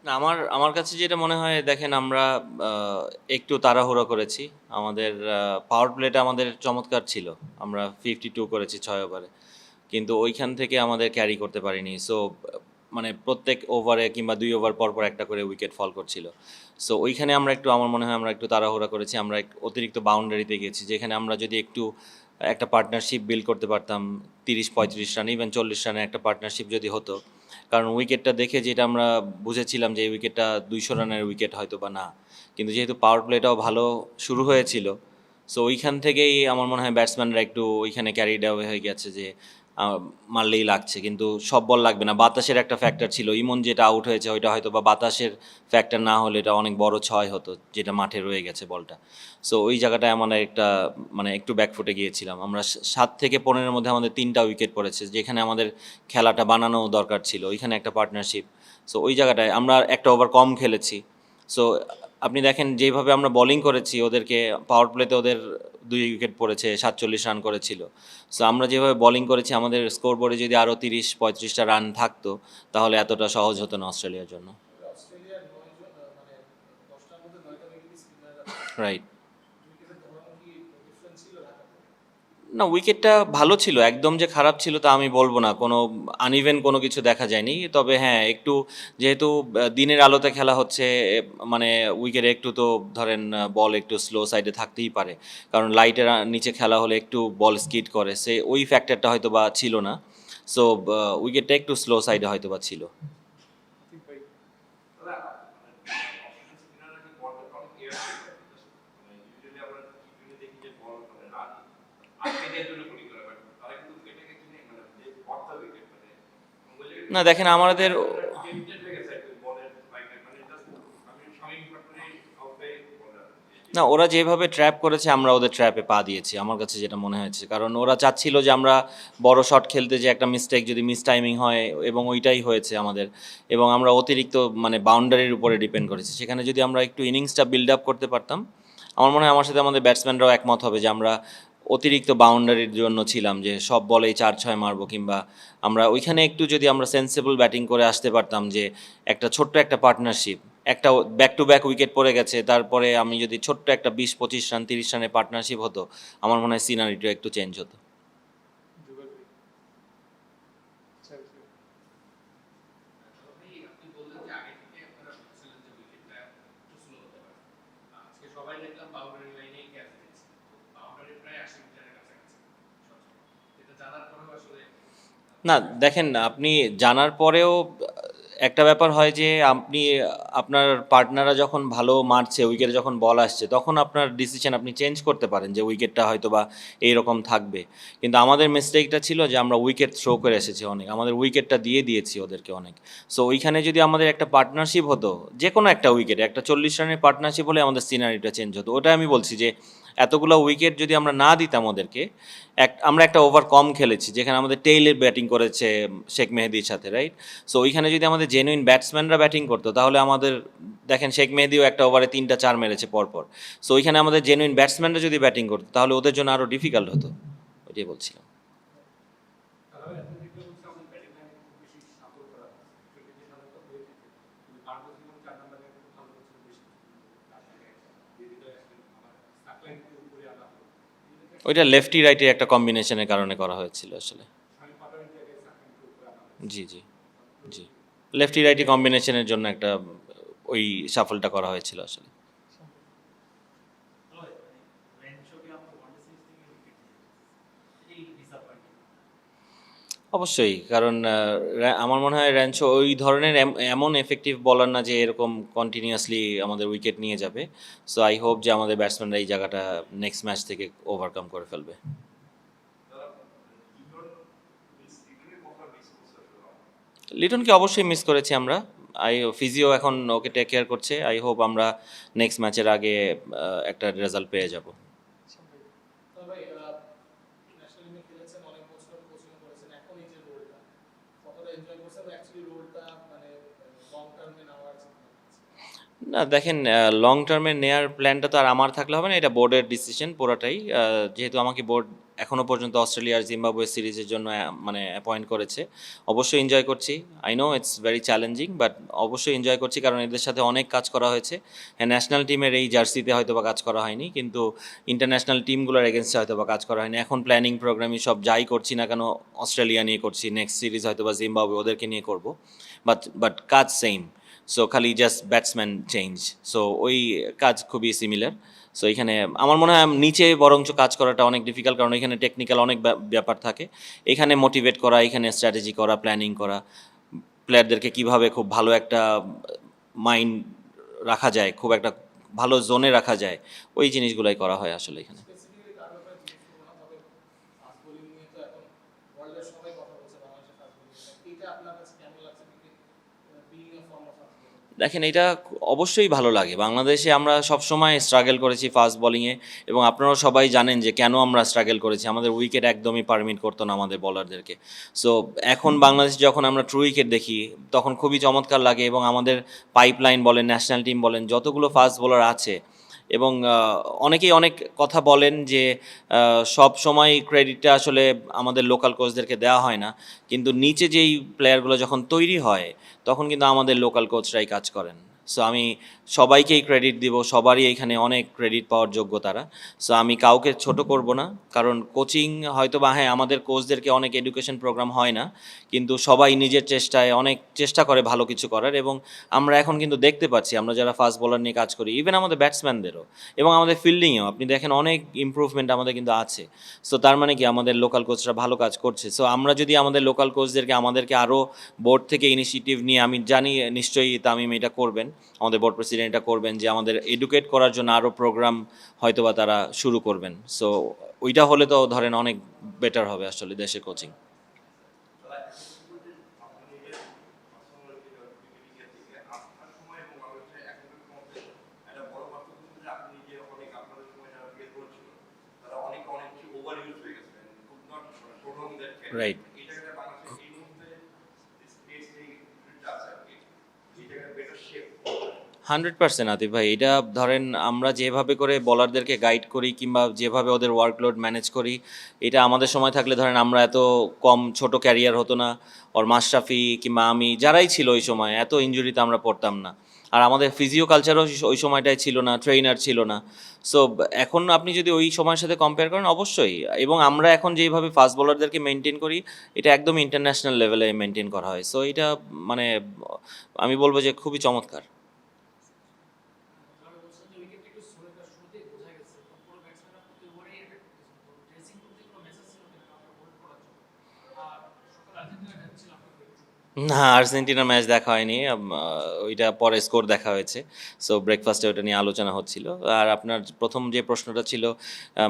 না, আমার আমার কাছে যেটা মনে হয়, দেখেন আমরা একটু তাড়াহুড়ো করেছি। আমাদের পাওয়ার প্লেটা আমাদের চমৎকার ছিল। আমরা 52 করেছি 6 ওভারে, কিন্তু ওইখান থেকে আমাদের ক্যারি করতে পারিনি। সো মানে প্রত্যেক ওভারে কিংবা 2 ওভার পর পর একটা করে উইকেট ফল করছিল। সো ওইখানে আমরা একটু, আমার মনে হয় আমরা একটু তাড়াহুড়া করেছি। আমরা অতিরিক্ত বাউন্ডারিতে গেছি, যেখানে আমরা যদি একটু একটা পার্টনারশিপ বিল্ড করতে পারতাম, 30-35 রান, ইভেন 40 রানে একটা পার্টনারশিপ যদি হতো। কারণ উইকেটটা দেখে যেটা আমরা বুঝেছিলাম যে এই উইকেটটা 200 রানের উইকেট হয়তো বা না, কিন্তু যেহেতু পাওয়ার প্লেটাও ভালো শুরু হয়েছিল, সো ওইখান থেকেই আমার মনে হয় ব্যাটসম্যানরা একটু ওইখানে ক্যারিড অ্যাওয়ে হয়ে গেছে যে আহ, মারলেই লাগছে, কিন্তু সব বল লাগবে না। বাতাসের একটা ফ্যাক্টর ছিল, ইমন যেটা আউট হয়েছে ওইটা হয়তো বা বাতাসের ফ্যাক্টর না হলে এটা অনেক বড় ছয় হতো, যেটা মাঠে রয়ে গেছে বলটা। সো ওই জায়গাটায় আমরা একটা মানে একটু ব্যাকফুটে গিয়েছিলাম। আমরা 7 থেকে 15-এর মধ্যে আমাদের 3টা উইকেট পড়েছে, যেখানে আমাদের খেলাটা বানানো দরকার ছিল, ওইখানে একটা পার্টনারশিপ। সো ওই জায়গাটায় আমরা একটা ওভার কম খেলেছি। সো আপনি দেখেন যেভাবে আমরা বোলিং করেছি ওদেরকে, পাওয়ার প্লেতে ওদের 2 উইকেট পড়েছে, 47 রান করেছিল। সো আমরা যেভাবে বোলিং করেছি, আমাদের স্কোর বোর্ডে যদি আরও 30-35টা রান থাকতো, তাহলে এতটা সহজ হতো না অস্ট্রেলিয়ার জন্য। রাইট। না, উইকেটটা ভালো ছিল, একদম যে খারাপ ছিল তা আমি বলবো না। কোনো আনইভেন কোনো কিছু দেখা যায়নি। তবে হ্যাঁ, একটু যেহেতু দিনের আলোতে খেলা হচ্ছে, মানে উইকেটে একটু তো ধরেন বল একটু স্লো সাইডে থাকতেই পারে। কারণ লাইটের নিচে খেলা হলে একটু বল স্কিড করে, সে ওই ফ্যাক্টরটা হয়তো বা ছিল না। সো উইকেটটা একটু স্লো সাইডে হয়তো বা ছিল। না দেখেন আমাদের, না ওরা যেভাবে ট্র্যাপ করেছে আমরা ওদের ট্র্যাপে পা দিয়েছি, আমার কাছে যেটা মনে হয়েছে। কারণ ওরা চাচ্ছিল যে আমরা বড় শট খেলতে, যে একটা মিস্টেক যদি মিস টাইমিং হয়, এবং ওইটাই হয়েছে আমাদের। এবং আমরা অতিরিক্ত মানে বাউন্ডারির উপরে ডিপেন্ড করেছি। সেখানে যদি আমরা একটু ইনিংসটা বিল্ড আপ করতে পারতাম, আমার মনে হয় আমার সাথে আমাদের ব্যাটসম্যানরাও একমত হবে যে আমরা অতিরিক্ত বাউন্ডারির জন্য ছিলাম, যে সব বলেই 4-6 মারবো। কিংবা আমরা ওইখানে একটু যদি আমরা সেন্সিবল ব্যাটিং করে আসতে পারতাম, যে একটা ছোট্ট একটা পার্টনারশিপ, একটা ব্যাক টু ব্যাক উইকেট পড়ে গেছে, তারপরে আমি যদি ছোট্ট একটা 20-25 রান 30 রানের পার্টনারশিপ হতো, আমার মনে হয় সিনারিটা একটু চেঞ্জ হতো। না দেখেন, আপনি জানার পরেও একটা ব্যাপার হয় যে আপনি, আপনার পার্টনাররা যখন ভালো মারছে, উইকেটে যখন বল আসছে, তখন আপনার ডিসিশন আপনি চেঞ্জ করতে পারেন যে উইকেটটা হয়তো বা এইরকম থাকবে। কিন্তু আমাদের মিস্টেকটা ছিল যে আমরা উইকেট থ্রো করে এসেছি অনেক, আমাদের উইকেটটা দিয়ে দিয়েছি ওদেরকে অনেক। সো ওইখানে যদি আমাদের একটা পার্টনারশিপ হতো, যে কোনো একটা উইকেটে একটা 40 রানের পার্টনারশিপ হলে আমাদের সিনারিটা চেঞ্জ হতো। ওটা আমি বলছি যে এতগুলো উইকেট যদি আমরা না দিতাম ওদেরকে, আমরা একটা ওভার কম খেলেছি, যেখানে আমাদের টেইলে ব্যাটিং করেছে শেখ মেহেদির সাথে, রাইট? সো ওইখানে যদি আমাদের জেনুইন ব্যাটসম্যানরা ব্যাটিং করতো, তাহলে আমাদের, দেখেন শেখ মেহেদিও একটা ওভারে 3টা 4 মেরেছে পরপর। সো ওইখানে আমাদের জেনুইন ব্যাটসম্যানরা যদি ব্যাটিং করতো, তাহলে ওদের জন্য আরও ডিফিকাল্ট হতো। ওইটাই বলছিলাম। ওইটা লেফটি রাইটের একটা কম্বিনেশনের কারণে করা হয়েছিল আসলে। জি জি জি, লেফটি রাইটি কম্বিনেশনের জন্য একটা ওই সাফলটা করা হয়েছিল আসলে। অবশ্যই, কারণ আমার মনে হয় র্যানচো ওই ধরনের এমন এফেক্টিভ বলার না যে এরকম কন্টিনিউয়াসলি আমাদের উইকেট নিয়ে যাবে। সো আই হোপ যে আমাদের ব্যাটসম্যানরা এই জায়গাটা নেক্সট ম্যাচ থেকে ওভারকাম করে ফেলবে। লিটনকে অবশ্যই মিস করেছি আমরা। ফিজিও এখন ওকে টেক কেয়ার করছে। আই হোপ আমরা নেক্সট ম্যাচের আগে একটা রেজাল্ট পেয়ে যাব। না দেখেন, লং টার্মে নেয়ার প্ল্যানটা তো আর আমার থাকলে হবে না, এটা বোর্ডের ডিসিশন পুরোটাই। যেহেতু আমাকে বোর্ড এখনো পর্যন্ত অস্ট্রেলিয়া আর জিম্বাবুয়ে সিরিজের জন্য মানে অ্যাপয়েন্ট করেছে, অবশ্যই এনজয় করছি। I know it's very challenging, but অবশ্যই এনজয় করছি, কারণ এদের সাথে অনেক কাজ করা হয়েছে। হ্যাঁ, ন্যাশনাল টিমের এই জার্সিতে হয়তো বা কাজ করা হয়নি, কিন্তু ইন্টারন্যাশনাল টিমগুলোর এগেনস্টে হয়তো বা কাজ করা হয়নি। এখন প্ল্যানিং প্রোগ্রামিং সব যাই করছি না কেন, অস্ট্রেলিয়া নিয়ে করছি, নেক্সট সিরিজ হয়তো বা জিম্বাবুয়ে ওদেরকে নিয়ে করবো, বাট কাজ সেম। সো খালি জাস্ট ব্যাটসম্যান চেঞ্জ। সো ওই কাজ খুবই সিমিলার। সো এখানে আমার মনে হয় নিচে বরঞ্চ কাজ করাটা অনেক ডিফিকাল্ট, কারণ এখানে টেকনিক্যাল অনেক ব্যাপার থাকে। এখানে মোটিভেট করা, এখানে স্ট্র্যাটেজি করা, প্ল্যানিং করা, প্লেয়ারদেরকে কিভাবে খুব ভালো একটা মাইন্ড রাখা যায়, খুব একটা ভালো জোনে রাখা যায়, ওই জিনিসগুলোই করা হয় আসলে এখানে। স্পেসিফিক্যালি তার ব্যাপারে জিজ্ঞেস করবো না, তবে ফাস্ট বোলিং নিয়ে তো এখন ওয়ার্ল্ডের সবাই কথা বলছে, বাংলাদেশের ফাস্ট বোলিং নিয়ে। এটা আপনার কাছে কেমন লাগছে, being a form of fast bowling? দেখেন, এটা অবশ্যই ভালো লাগে। বাংলাদেশে আমরা সবসময় স্ট্রাগল করেছি ফাস্ট বোলিংয়ে, এবং আপনারাও সবাই জানেন যে কেন আমরা স্ট্রাগল করেছি। আমাদের উইকেট একদমই পারমিট করতো না আমাদের বলারদেরকে। সো এখন বাংলাদেশ যখন আমরা ট্রু উইকেট দেখি, তখন খুবই চমৎকার লাগে। এবং আমাদের পাইপলাইন বলেন, ন্যাশনাল টিম বলেন, যতগুলো ফাস্ট বোলার আছে, এবং অনেকেই অনেক কথা বলেন যে সব সময় ক্রেডিটটা আসলে আমাদের লোকাল কোচদেরকে দেওয়া হয় না, কিন্তু নিচে যেই প্লেয়ারগুলো যখন তৈরি হয়, তখন কিন্তু আমাদের লোকাল কোচরাই কাজ করেন। সো আমি সবাইকেই ক্রেডিট দিব, সবারই এখানে অনেক ক্রেডিট পাওয়ার যোগ্য তারা। সো আমি কাউকে ছোট করব না, কারণ কোচিং হয়তো বা, হ্যাঁ, আমাদের কোচদেরকে অনেক এডুকেশন প্রোগ্রাম হয় না, কিন্তু সবাই নিজের চেষ্টায় অনেক চেষ্টা করে ভালো কিছু করার। এবং আমরা এখন কিন্তু দেখতে পাচ্ছি, আমরা যারা ফাস্ট বোলার নিয়ে কাজ করি, ইভেন আমাদের ব্যাটসম্যানদেরও এবং আমাদের ফিল্ডিংয়েও আপনি দেখেন অনেক ইমপ্রুভমেন্ট আমাদের কিন্তু আছে। সো তার মানে কি, আমাদের লোকাল কোচরা ভালো কাজ করছে। সো আমরা যদি আমাদের লোকাল কোচদেরকে, আমাদেরকে আরও বোর্ড থেকে ইনিশিয়েটিভ নিয়ে, আমি জানি নিশ্চয়ই তামিম এটা করবেন, আমাদের বোর্ড প্রেসিডেন্ট এটা করবেন, যে আমাদের এডুকেট করার জন্য আরও প্রোগ্রাম হয়তোবা তারা শুরু করবেন। সো ওইটা হলে তো ধরেন অনেক বেটার হবে আসলে দেশের কোচিং। রাইট। 100% আতিফ ভাই, এটা ধরেন আমরা যেভাবে করে বলারদেরকে গাইড করি, কিংবা যেভাবে ওদের ওয়ার্কলোড ম্যানেজ করি, এটা আমাদের সময় থাকলে ধরেন আমরা এত কম ছোট ক্যারিয়ার হতো না। ওর মাশরাফি কিংবা আমি যারাই ছিল ওই সময়, এত ইনজুরিতে আমরা পড়তাম না। আর আমাদের ফিজিও কালচারও ওই সময়টায় ছিল না, ট্রেইনার ছিল না। সো এখন আপনি যদি ওই সময়ের সাথে কম্পেয়ার করেন, অবশ্যই। এবং আমরা এখন যেভাবে ফাস্ট বোলারদেরকে মেনটেন করি, এটা একদম ইন্টারন্যাশনাল লেভেলে মেনটেন করা হয়। সো এটা মানে আমি বলবো যে খুবই চমৎকার। যারা বলছেন যে উইকেটটা একটু স্লোটা শুরুতেই বোঝা গেছে, তো পুরো ব্যাটসম্যানরা প্রতি ওভারেই অ্যাটাক করতেছেন, তো ড্রেসিং করতে কোনো মেসেজ ছিল কিনা কাউকে হোল্ড করার জন্য? আর সকালে আর্জেন্টিনা ম্যাচ ছিল আপনাদের? না, আর্জেন্টিনার ম্যাচ দেখা হয়নি। ওইটা পরে স্কোর দেখা হয়েছে। সো ব্রেকফাস্টে ওটা নিয়ে আলোচনা হচ্ছিল। আর আপনার প্রথম যে প্রশ্নটা ছিল,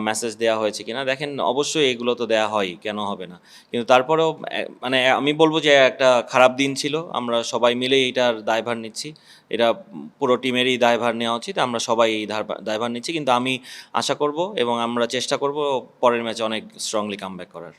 মেসেজ দেওয়া হয়েছে কিনা, দেখেন অবশ্যই এগুলো তো দেওয়া হয়, কেন হবে না। কিন্তু তারপরেও মানে আমি বলবো যে একটা খারাপ দিন ছিল, আমরা সবাই মিলেই এটার দায়ভার নিচ্ছি। এটা পুরো টিমেরই দায়ভার নেওয়া উচিত, আমরা সবাই এই দায়ভার নিচ্ছি। কিন্তু আমি আশা করব এবং আমরা চেষ্টা করব পরের ম্যাচে অনেক স্ট্রংলি কামব্যাক করার।